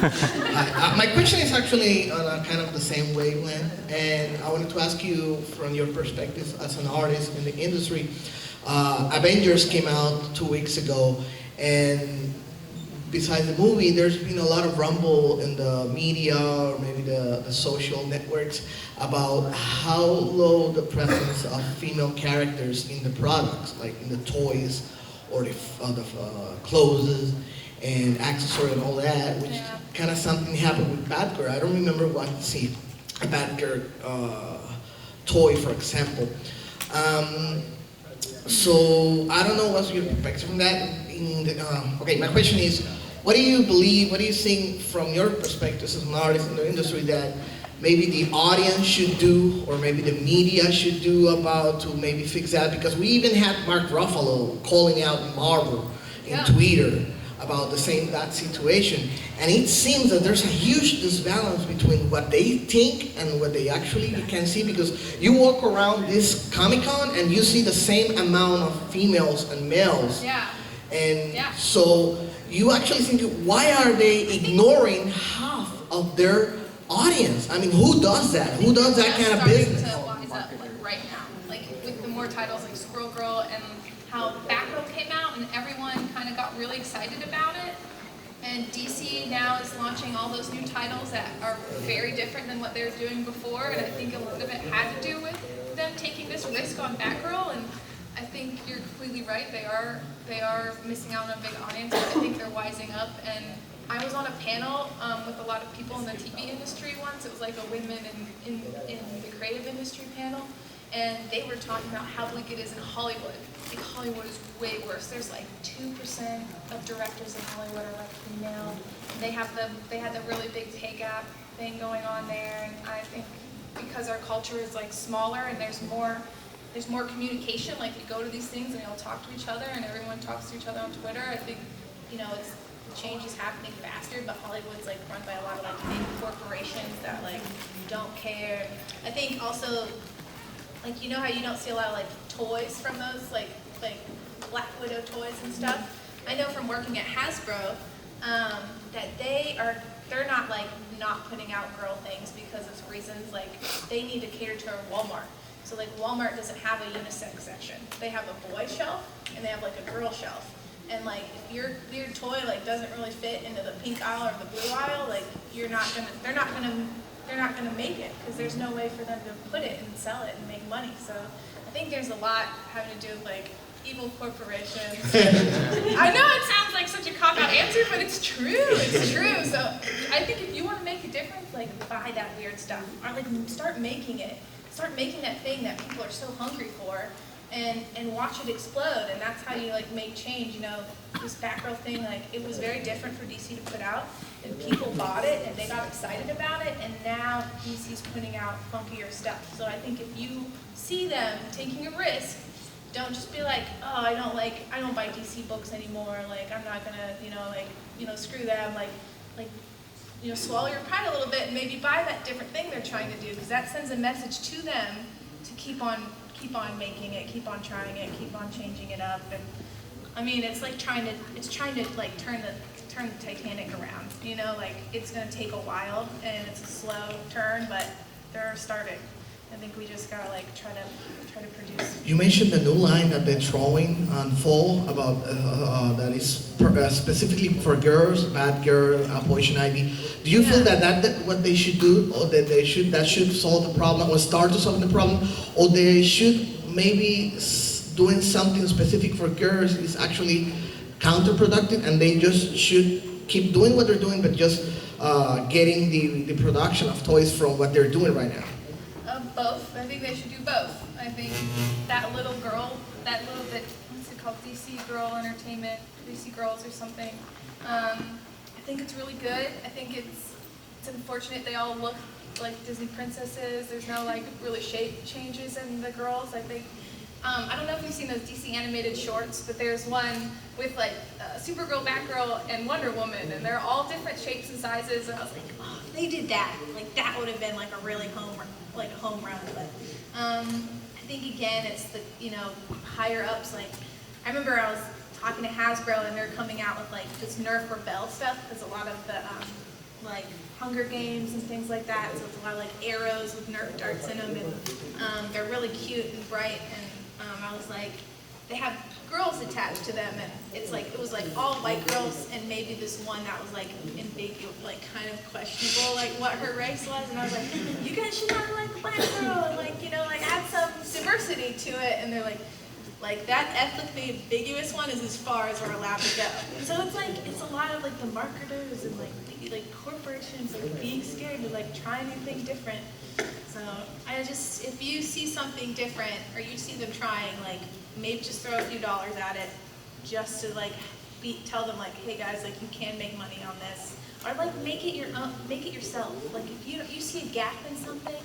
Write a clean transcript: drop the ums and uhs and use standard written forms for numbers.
My question is actually on a kind of the same wavelength, and I wanted to ask you from your perspective as an artist in the industry. Avengers came out 2 weeks ago, and besides the movie, there's been a lot of rumble in the media or maybe the social networks about how low the presence of female characters in the products, like in the toys or the clothes and accessory and all that, which kind of something happened with Batgirl. I don't remember what, see, a Batgirl toy, for example. So I don't know what's your perspective on that. Okay, my question is, what do you believe, what do you think from your perspective as an artist in the industry that maybe the audience should do, or maybe the media should do about to maybe fix that? Because we even had Mark Ruffalo calling out Marvel in Twitter about that situation. And it seems that there's a huge disbalance between what they think and what they actually can see, because you walk around this Comic-Con and you see the same amount of females and males. And so you actually think, why are they ignoring half of their audience? I mean, who does that? Who does that kind of business? To wise up, like right now, like with the more titles like Squirrel Girl and how Batgirl came out and everyone kind of got really excited about it. And DC now is launching all those new titles that are very different than what they were doing before. And I think a lot of it had to do with them taking this risk on Batgirl. And I think you're completely right. They are missing out on a big audience. But I think they're wising up. And I was on a panel with a lot of people in the TV industry once. It was like a women in the creative industry panel. And they were talking about how bleak it is in Hollywood. Like Hollywood is way worse. There's like 2% of directors in Hollywood are like female. They had the really big pay gap thing going on there. And I think because our culture is like smaller and there's more communication. Like we go to these things and we all talk to each other and everyone talks to each other on Twitter. I think change is happening faster, but Hollywood's like run by a lot of like big corporations that like don't care. I think also, like, you know how you don't see a lot of like toys from those like Black Widow toys and stuff? I know from working at Hasbro that they're not like not putting out girl things because of reasons like they need to cater to Walmart. So like Walmart doesn't have a unisex section. They have a boy shelf and they have like a girl shelf. And like if your toy like doesn't really fit into the pink aisle or the blue aisle, like they're not gonna make it because there's no way for them to put it and sell it and make money. So I think there's a lot having to do with like evil corporations. I know it sounds like such a cop-out answer, but it's true. It's true. So I think if you want to make a difference, like buy that weird stuff or like start making it. Start making that thing that people are so hungry for. And watch it explode, and that's how you like make change. You know, this Batgirl thing, like it was very different for DC to put out, and people bought it and they got excited about it, and now DC's putting out funkier stuff. So I think if you see them taking a risk, don't just be like, oh, I don't buy DC books anymore. Like I'm not gonna, screw them. Like, swallow your pride a little bit and maybe buy that different thing they're trying to do, because that sends a message to them to keep on making it, keep on trying it, keep on changing it up. And I mean, it's trying to like turn the Titanic around. Like it's gonna take a while and it's a slow turn, but they're starting. I think we just gotta like try to produce. You mentioned the new line that they're throwing on fall about that is specifically for girls, Batgirl, Poison Ivy. Do you feel that what they should do, or that should solve the problem, or start to solve the problem, or they should maybe doing something specific for girls is actually counterproductive, and they just should keep doing what they're doing, but just getting the production of toys from what they're doing right now? Both. I think they should do both. I think that little girl, that little bit, what's it called, DC Girl Entertainment, DC Girls or something. I think it's really good. I think it's unfortunate they all look like Disney princesses. There's no like really shape changes in the girls. I think, I don't know if you've seen those DC animated shorts, but there's one with like Supergirl, Batgirl, and Wonder Woman, and they're all different shapes and sizes. And I was like, oh, if they did that, like that would have been like a really home run. But I think again, it's the higher ups. Like I remember I was talking to Hasbro, and they're coming out with like this Nerf Rebel stuff, because a lot of the like Hunger Games and things like that. So it's a lot of like arrows with Nerf darts in them, and they're really cute and bright. And I was like, they have girls attached to them, and it was like all white girls, and maybe this one that was like ambiguous, like kind of questionable, like what her race was. And I was like, you guys should have like a black girl, and like like add some diversity to it. And they're like that ethnically ambiguous one is as far as we're allowed to go. So it's a lot of like the marketers and like corporations like being scared to like try anything different. So if you see something different or you see them trying, like maybe just throw a few dollars at it, just to like tell them like, hey guys, like you can make money on this, or like make it your own, make it yourself. Like if you see a gap in something,